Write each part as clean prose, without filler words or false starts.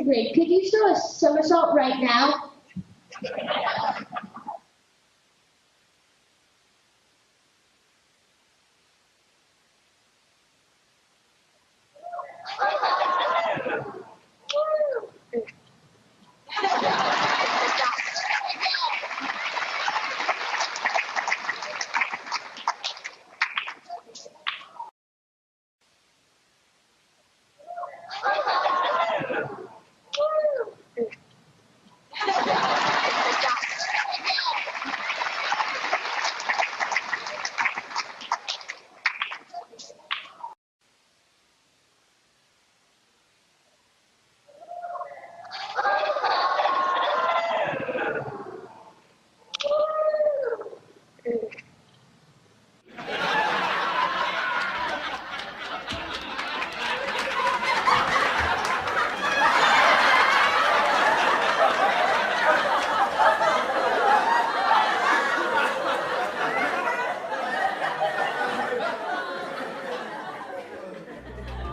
grade. Could you show a somersault right now?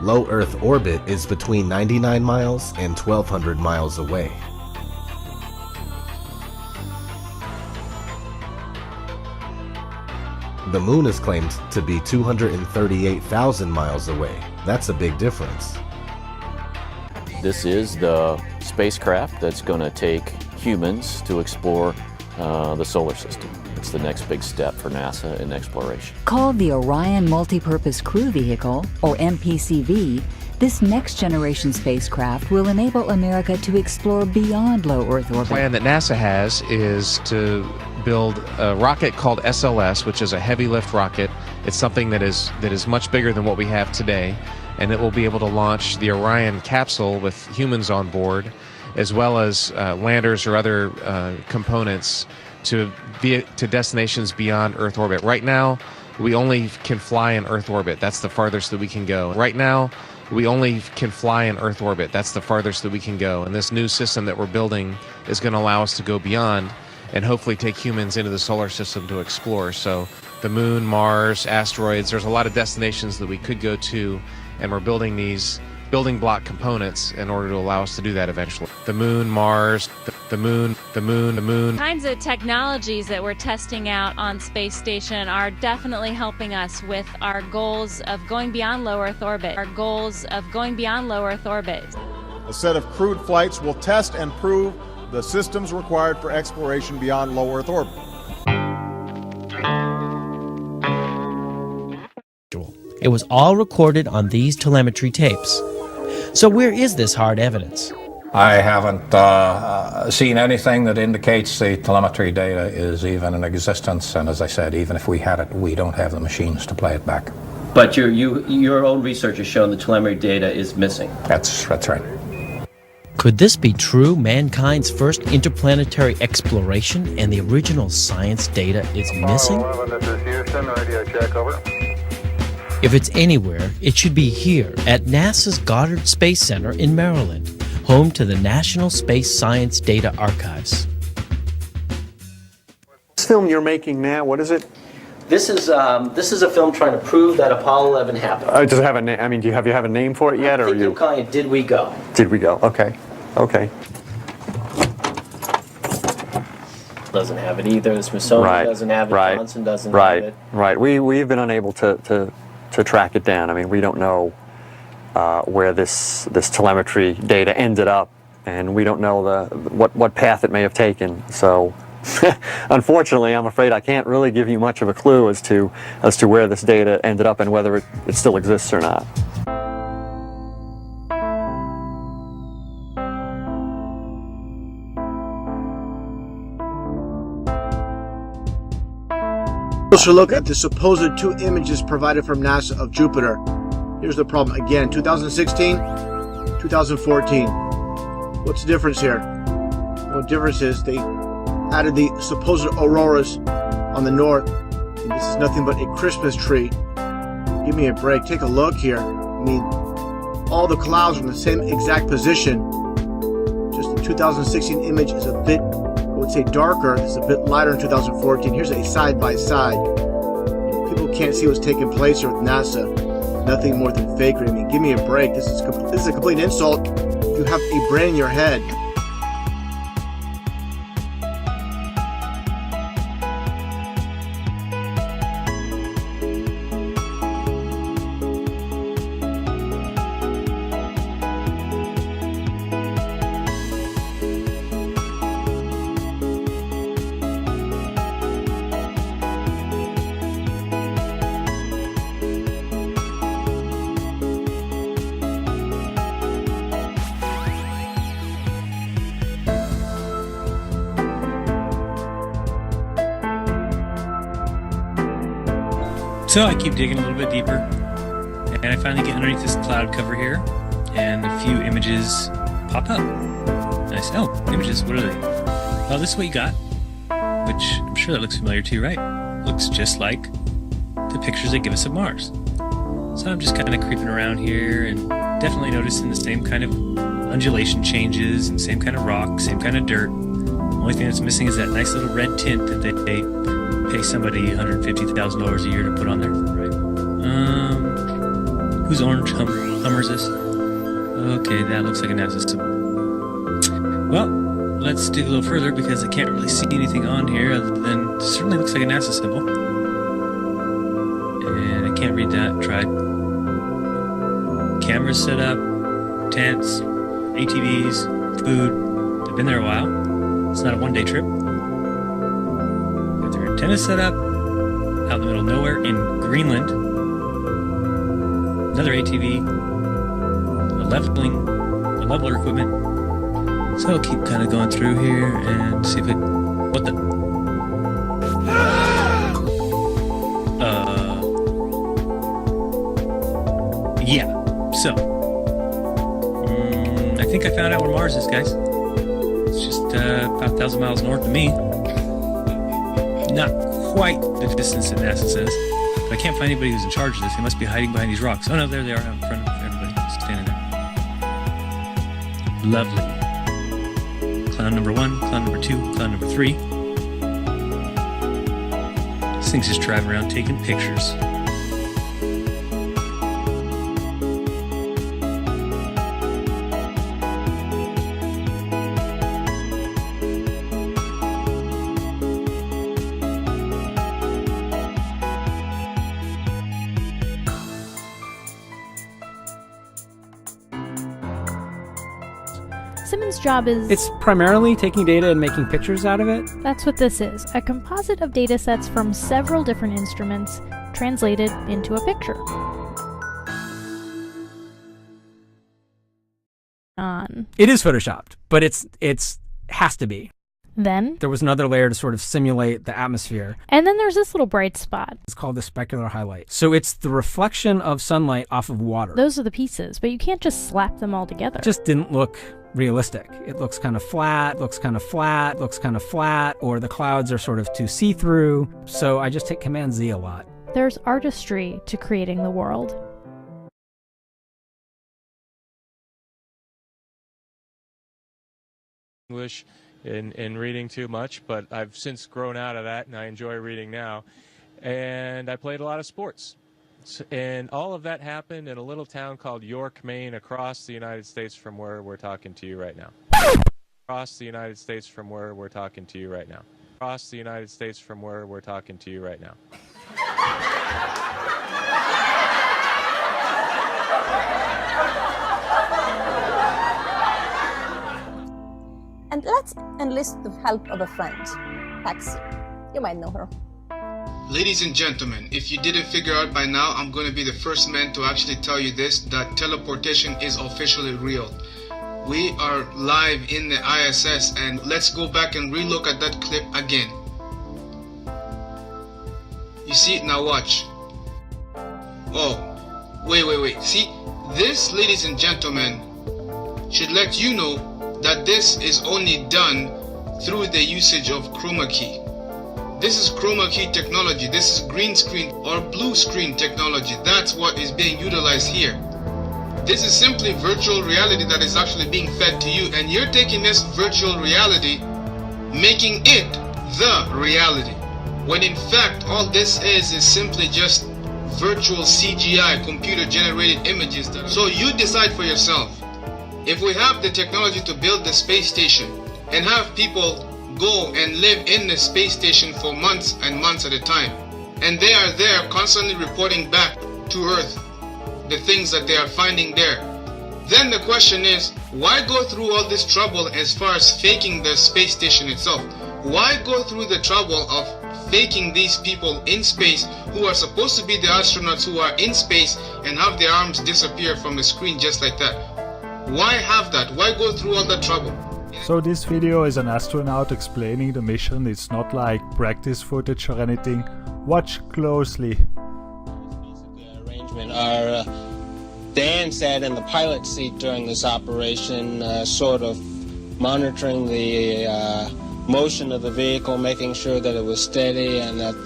Low Earth orbit is between 99 miles and 1,200 miles away. The moon is claimed to be 238,000 miles away. That's a big difference. This is the spacecraft that's going to take humans to explore the solar system. It's the next big step for NASA in exploration. Called the Orion Multipurpose Crew Vehicle, or MPCV, this next-generation spacecraft will enable America to explore beyond low Earth orbit. The plan that NASA has is to build a rocket called SLS, which is a heavy lift rocket. It's something that is much bigger than what we have today, and it will be able to launch the Orion capsule with humans on board, as well as landers or other components to destinations beyond Earth orbit. Right now, we only can fly in Earth orbit. That's the farthest that we can go. Right now, we only can fly in Earth orbit. That's the farthest that we can go. And this new system that we're building is going to allow us to go beyond and hopefully take humans into the solar system to explore. So the moon, Mars, asteroids, there's a lot of destinations that we could go to, and we're building these building block components in order to allow us to do that eventually. The moon, Mars, the moon. Kinds of technologies that we're testing out on space station are definitely helping us with our goals of going beyond low Earth orbit. A set of crewed flights will test and prove the systems required for exploration beyond low Earth orbit. It was all recorded on these telemetry tapes. So where is this hard evidence? I haven't seen anything that indicates the telemetry data is even in existence, and as I said, even if we had it, we don't have the machines to play it back. But your own research has shown the telemetry data is missing. That's right. Could this be true? Mankind's first interplanetary exploration and the original science data is missing? 11, this is Houston, radio check, over. If it's anywhere, it should be here at NASA's Goddard Space Center in Maryland, home to the National Space Science Data Archives. This film you're making now, what is it? This is a film trying to prove that Apollo 11 happened. Does it have a name? I mean, do you have a name for it yet, or I'm calling it Did We Go? Did we go? Okay. Doesn't have it either. The Smithsonian doesn't have it. Johnson doesn't have it. Right. We've been unable to track it down. I mean, we don't know where this telemetry data ended up, and we don't know what path it may have taken. So, unfortunately, I'm afraid I can't really give you much of a clue as to where this data ended up and whether it still exists or not. Closer look at the supposed two images provided from NASA of Jupiter. Here's the problem again, 2016, 2014. What's the difference here? Well, the difference is they added the supposed auroras on the north, and this is nothing but a Christmas tree. Give me a break, take a look here. I mean, all the clouds are in the same exact position. Just the 2016 image is a bit, I would say, darker. It's a bit lighter in 2014. Here's a side-by-side. People can't see what's taking place here with NASA. Nothing more than fakery. I mean, give me a break. This is a complete insult You have a brain in your head. So I keep digging a little bit deeper, and I finally get underneath this cloud cover here, and a few images pop up. And I say, oh, images, what are they? Well, this is what you got, which I'm sure that looks familiar to you, right? Looks just like the pictures they give us of Mars. So I'm just kind of creeping around here and definitely noticing the same kind of undulation changes and same kind of rock, same kind of dirt. The only thing that's missing is that nice little red tint that they pay somebody $150,000 a year to put on there, right? Whose orange Hummer is this? Okay, that looks like a NASA symbol. Well, let's dig a little further because I can't really see anything on here other than it certainly looks like a NASA symbol. And I can't read that. Tried. Cameras set up, tents, ATVs, food. They've been there a while. It's not a one-day trip. Antenna set up out in the middle of nowhere in Greenland. Another ATV, a leveler equipment. So I'll keep kind of going through here and see if it. What the? Yeah. So I think I found out where Mars is, guys. It's just about 1,000 miles north of me. Not quite the distance that NASA says, but I can't find anybody who's in charge of this. They must be hiding behind these rocks. Oh no, there they are out in front of everybody, standing there. Lovely. Cloud number 1, cloud number 2, cloud number 3. This thing's just driving around taking pictures. Simmons' job is... It's primarily taking data and making pictures out of it. That's what this is, a composite of data sets from several different instruments translated into a picture. It is photoshopped, but it's has to be. Then there was another layer to sort of simulate the atmosphere. And then there's this little bright spot. It's called the specular highlight. So it's the reflection of sunlight off of water. Those are the pieces, but you can't just slap them all together. It just didn't look realistic. It looks kind of flat, looks kind of flat, looks kind of flat, or the clouds are sort of too see-through. So I just hit Command Z a lot. There's artistry to creating the world. English in reading too much, but I've since grown out of that and I enjoy reading now. And I played a lot of sports. And all of that happened in a little town called York, Maine, across the United States from where we're talking to you right now. Across the United States from where we're talking to you right now. Across the United States from where we're talking to you right now. And let's enlist the help of a friend, Paxi. You might know her. Ladies and gentlemen, if you didn't figure out by now, I'm going to be the first man to actually tell you this, that teleportation is officially real. We are live in the ISS, and let's go back and relook at that clip again. You see? Now watch. Oh, wait. See, this, ladies and gentlemen, should let you know that this is only done through the usage of chroma key. This is chroma key technology. This is green screen or blue screen technology. That's what is being utilized here. This is simply virtual reality that is actually being fed to you, and you're taking this virtual reality, making it the reality. When in fact, all this is simply just virtual CGI, computer generated images. So you decide for yourself. If we have the technology to build the space station and have people go and live in the space station for months and months at a time, and they are there constantly reporting back to Earth the things that they are finding there, then the question is, why go through all this trouble as far as faking the space station itself? Why go through the trouble of faking these people in space who are supposed to be the astronauts who are in space and have their arms disappear from the screen just like that? Why have that? Why go through all that trouble? So this video is an astronaut explaining the mission. It's not like practice footage or anything. Watch closely. Our Dan sat in the pilot seat during this operation, sort of monitoring the motion of the vehicle, making sure that it was steady and that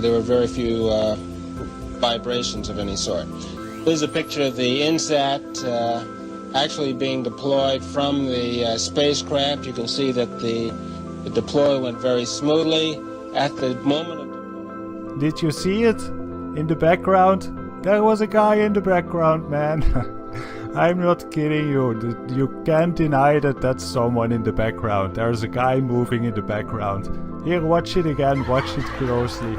there were very few vibrations of any sort. Here's a picture of the INSAT actually being deployed from the spacecraft. You can see that the deploy went very smoothly. At the moment of... Did you see it? In the background? There was a guy in the background, man. I'm not kidding you. You can't deny that that's someone in the background. There's a guy moving in the background. Here, watch it again. Watch it closely.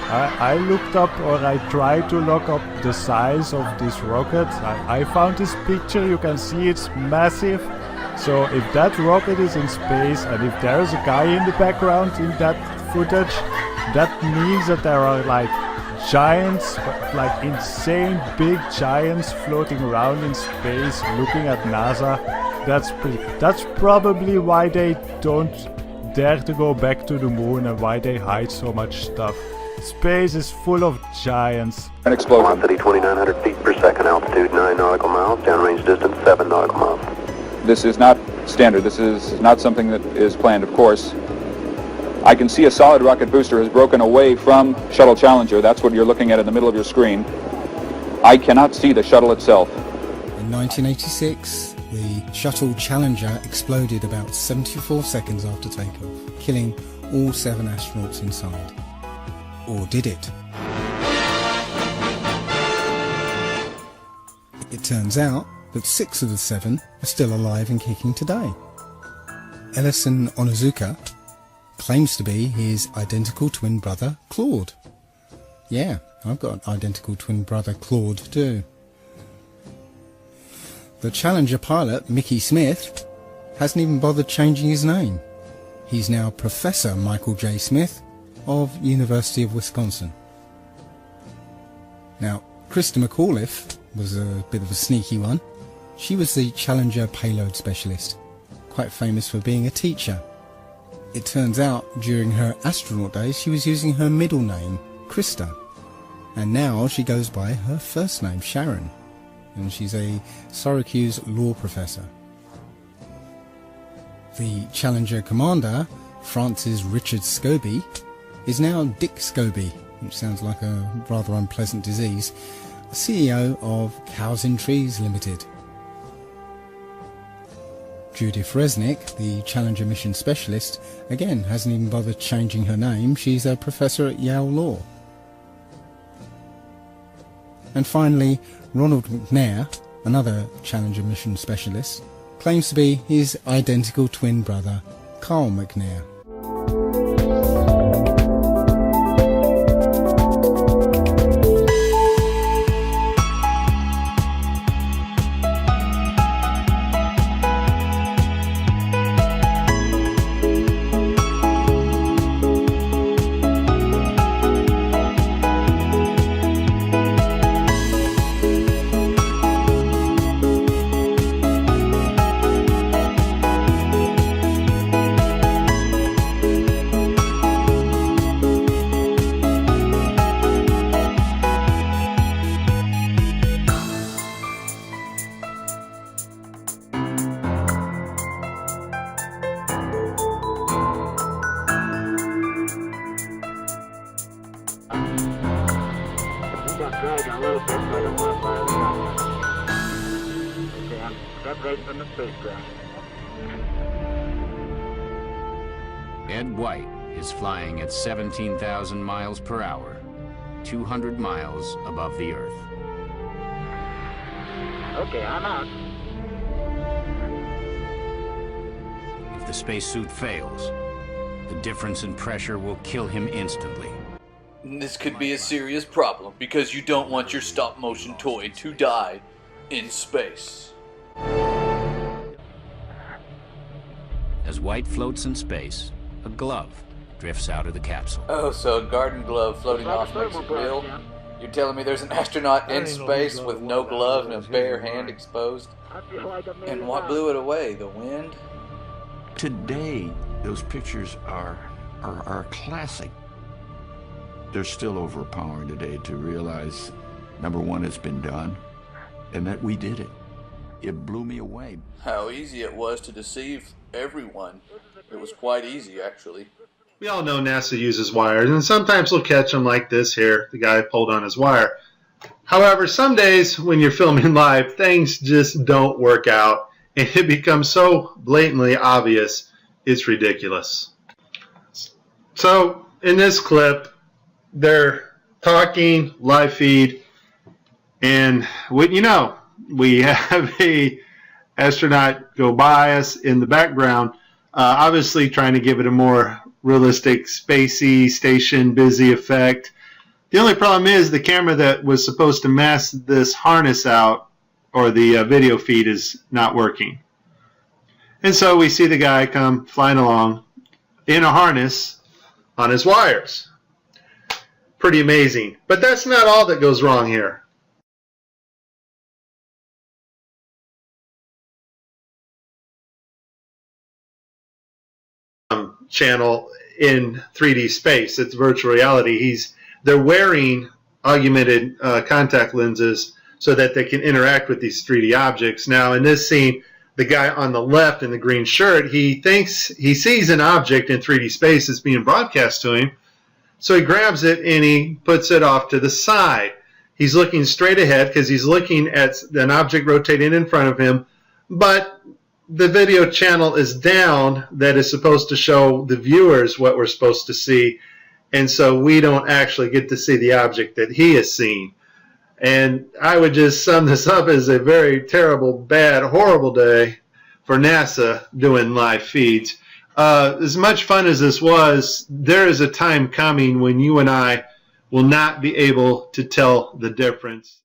I looked up, or I tried to look up the size of this rocket. I found this picture. You can see it's massive. So if that rocket is in space and if there's a guy in the background in that footage, that means that there are like giants, like insane big giants floating around in space looking at NASA. That's probably why they don't dare to go back to the moon and why they hide so much stuff. Space is full of giants. An explosion. Velocity 2,900 feet per second, altitude 9 nautical miles, downrange distance 7 nautical miles. This is not standard. This is not something that is planned, of course. I can see a solid rocket booster has broken away from Shuttle Challenger. That's what you're looking at in the middle of your screen. I cannot see the shuttle itself. In 1986, the Shuttle Challenger exploded about 74 seconds after takeoff, killing all 7 astronauts inside. Or did it? It turns out that 6 of the 7 are still alive and kicking today. Ellison Onizuka claims to be his identical twin brother, Claude. Yeah, I've got an identical twin brother, Claude, too. The Challenger pilot, Mickey Smith, hasn't even bothered changing his name. He's now Professor Michael J. Smith of University of Wisconsin. Now, Krista McAuliffe was a bit of a sneaky one. She was the Challenger payload specialist, quite famous for being a teacher. It turns out during her astronaut days she was using her middle name, Krista, and now she goes by her first name, Sharon, and she's a Syracuse law professor. The Challenger commander, Francis Richard Scobie, is now Dick Scobie, which sounds like a rather unpleasant disease, CEO of Cows in Trees Limited. Judith Resnick, the Challenger mission specialist, again hasn't even bothered changing her name. She's a professor at Yale Law. And finally, Ronald McNair, another Challenger mission specialist, claims to be his identical twin brother, Carl McNair. Dragging a little bit, but I don't want to fire the gun. Okay, I'm separated from the spacecraft. Ed White is flying at 17,000 miles per hour, 200 miles above the Earth. Okay, I'm out. If the spacesuit fails, the difference in pressure will kill him instantly. This could be a serious problem because you don't want your stop-motion toy to die in space. As White floats in space, a glove drifts out of the capsule. Oh, so a garden glove floating off makes it real? You're telling me there's an astronaut in space with no glove and a bare hand exposed? And what blew it away? The wind? Today, those pictures are classic. They're still overpowering today to realize, number one, it's been done, and that we did it. It blew me away. How easy it was to deceive everyone. It was quite easy, actually. We all know NASA uses wires, and sometimes we'll catch them like this here. The guy pulled on his wire. However, some days when you're filming live, things just don't work out, and it becomes so blatantly obvious, it's ridiculous. So, in this clip, they're talking, live feed, and we have a astronaut go by us in the background, obviously trying to give it a more realistic, spacey, station busy effect. The only problem is the camera that was supposed to mask this harness out, or the video feed, is not working. And so we see the guy come flying along in a harness on his wires. Pretty amazing. But that's not all that goes wrong here. Channel in 3D space. It's virtual reality. They're wearing augmented contact lenses so that they can interact with these 3D objects. Now, in this scene, the guy on the left in the green shirt, he thinks he sees an object in 3D space that's being broadcast to him. So he grabs it and he puts it off to the side. He's looking straight ahead because he's looking at an object rotating in front of him, but the video channel is down that is supposed to show the viewers what we're supposed to see, and so we don't actually get to see the object that he is seeing. And I would just sum this up as a very terrible, bad, horrible day for NASA doing live feeds. As much fun as this was, there is a time coming when you and I will not be able to tell the difference.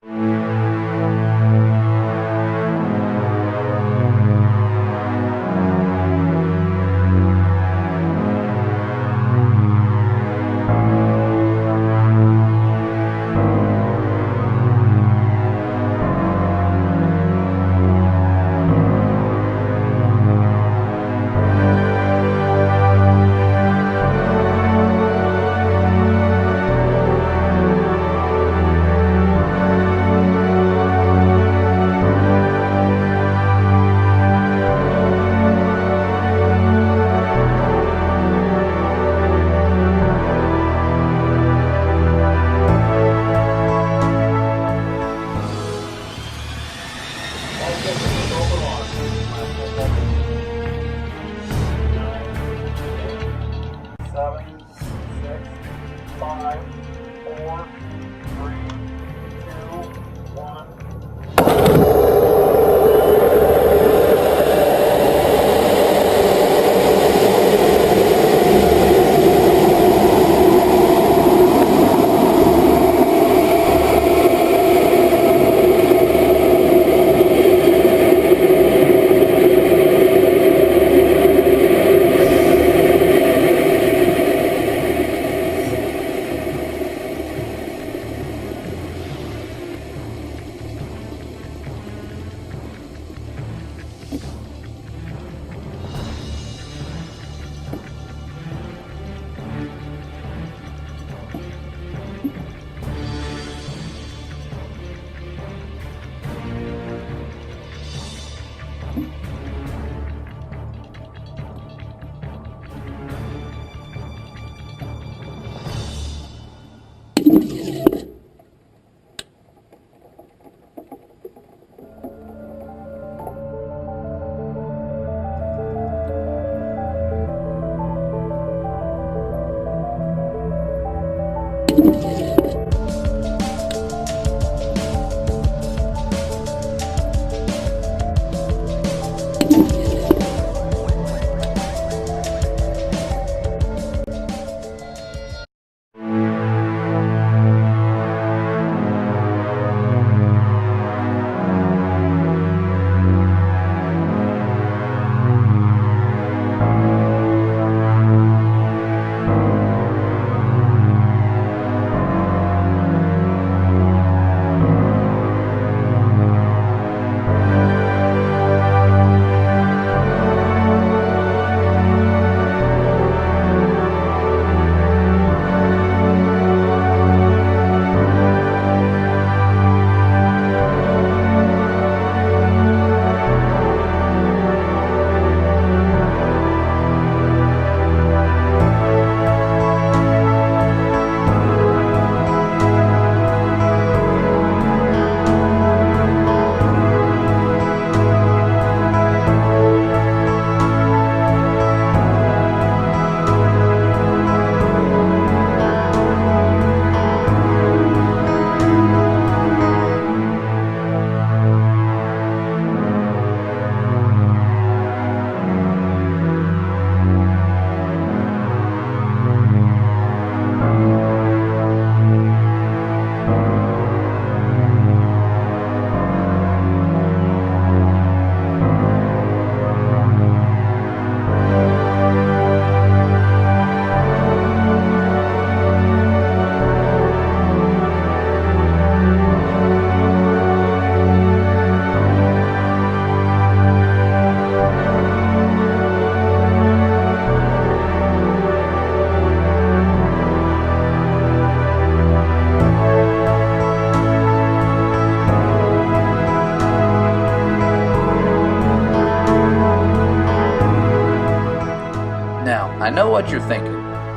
I know what you're thinking.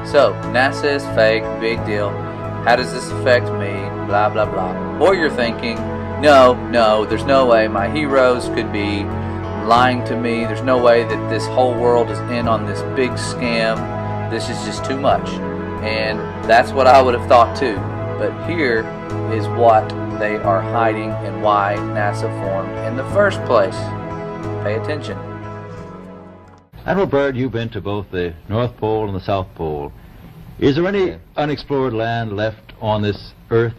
So, NASA is fake, big deal. How does this affect me? Blah, blah, blah. Or you're thinking, no, there's no way my heroes could be lying to me. There's no way that this whole world is in on this big scam. This is just too much. And that's what I would have thought too. But here is what they are hiding and why NASA formed in the first place. Pay attention. Admiral Byrd, you've been to both the North Pole and the South Pole. Is there any unexplored land left on this Earth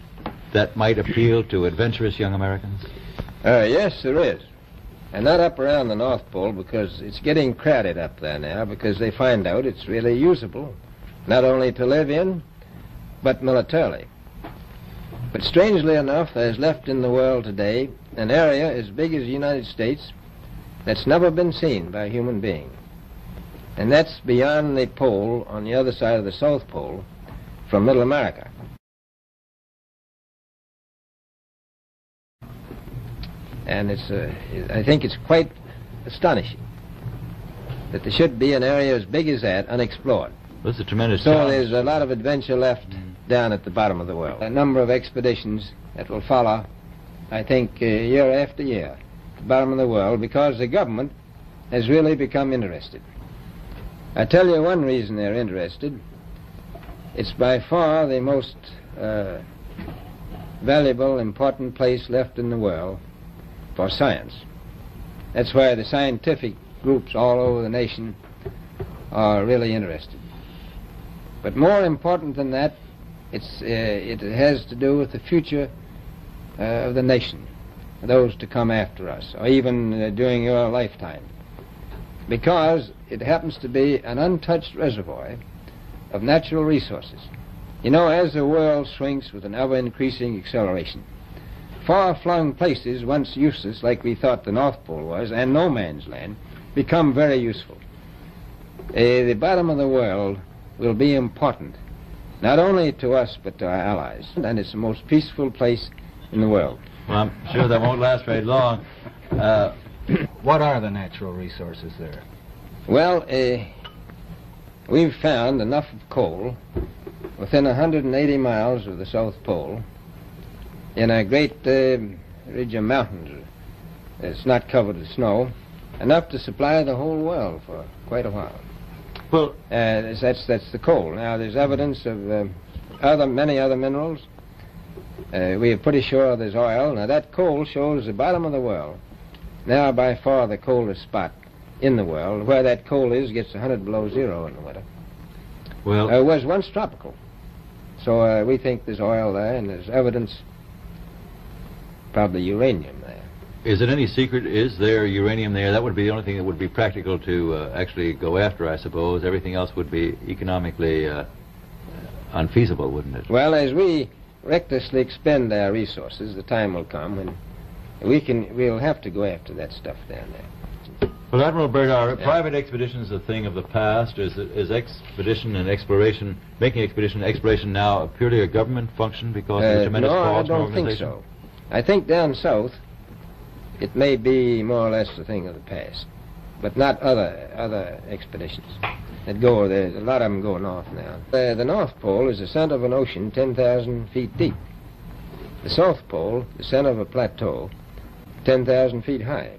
that might appeal to adventurous young Americans? Yes, there is. And not up around the North Pole, because it's getting crowded up there now, because they find out it's really usable, not only to live in, but militarily. But strangely enough, there's left in the world today an area as big as the United States that's never been seen by a human being. And that's beyond the pole on the other side of the South Pole from Middle America. And I think it's quite astonishing that there should be an area as big as that unexplored. That's a tremendous So challenge. there's a lot of adventure left down at the bottom of the world. A number of expeditions that will follow, I think, year after year, at the bottom of the world, because the government has really become interested. I tell you one reason they're interested. It's by far the most valuable, important place left in the world for science. That's why the scientific groups all over the nation are really interested. But more important than that, it has to do with the future of the nation, those to come after us, or even during your lifetime. Because it happens to be an untouched reservoir of natural resources. You know, as the world shrinks with an ever-increasing acceleration, far-flung places, once useless, like we thought the North Pole was, and no man's land, become very useful. The bottom of the world will be important, not only to us, but to our allies. And it's the most peaceful place in the world. Well, I'm sure that won't last very long. What are the natural resources there? Well, we've found enough of coal within 180 miles of the South Pole in a great ridge of mountains. It's not covered with snow, enough to supply the whole world for quite a while. Well, that's the coal. Now, there's evidence of many other minerals. We are pretty sure there's oil. Now, that coal shows the bottom of the world. Now, by far the coldest spot in the world. Where that coal is gets 100 below zero in the winter. Well, it was once tropical. So we think there's oil there, and there's evidence, probably uranium there. is it any secret, is there uranium there? That would be the only thing that would be practical to actually go after, I suppose. Everything else would be economically unfeasible, wouldn't it? Well, as we recklessly expend our resources, the time will come when we'll have to go after that stuff down there. Well, Admiral Byrd, are private expeditions a thing of the past? Is expedition and exploration, making expedition and exploration now purely a government function because of the tremendous cost and organization? No, I don't think so. I think down south it may be more or less a thing of the past, but not other expeditions that go there. A lot of them go north now. The North Pole is the center of an ocean 10,000 feet deep. The South Pole, the center of a plateau 10,000 feet high.